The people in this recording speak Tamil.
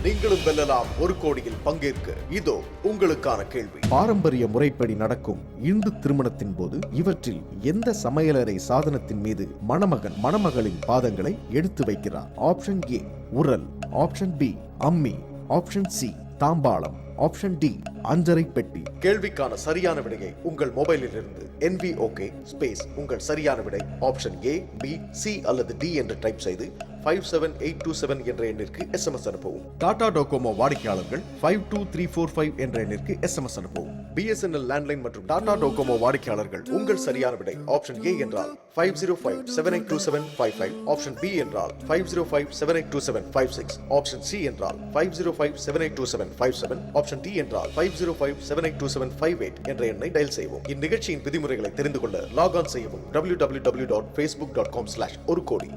நீங்களும் வெல்லலாம் 1 கோடியில் பங்கேற்க. இதோ உங்களுக்கான கேள்வி. பாரம்பரிய முறைப்படி நடக்கும் இந்து திருமணத்தின் போது இவற்றில் எந்த சமையலறை சாதனத்தின் மீது மணமகன் மணமகளின் பாதங்களை எடுத்து வைக்கிறார்? ஆப்ஷன் ஏ உரல், ஆப்ஷன் பி அம்மி, ஆப்ஷன் சி தாம்பாளம், ஆப்ஷன் டி அஞ்சரை பெட்டி. கேள்விக்கான சரியான விடையை உங்கள் மொபைலில் இருந்து NVOK ஸ்பேஸ் உங்கள் சரியான விடை ஆப்ஷன் ஏ, பி, சி அல்லது டி என்று டைப் செய்து 57827 என்ற எண்ணிற்கு SMS அனுப்பவும். டாடா டோகோமோ வாடிக்கையாளர்கள் 52345 என்ற எண்ணிற்கு SMS அனுப்பவும். BSNL லேண்ட்லைன் மற்றும் டாடா டோகோமோ வாடிக்கையாளர்கள் உங்கள் சரியான விடை ஆப்ஷன் ஏ என்றால் 505782755, ஆப்ஷன் பி என்றால் 505782756, ஆப்ஷன் சி என்றால் 505782757, ஆப்ஷன் டி என்றால் 505782758 என்ற எண்ணை டயல் செய்வோம். இந்நிகழ்ச்சியின் விதிமுறைகளை தெரிந்து கொள்ள லாக் ஆன் செய்யவும் www.facebook.com/1 கோடி.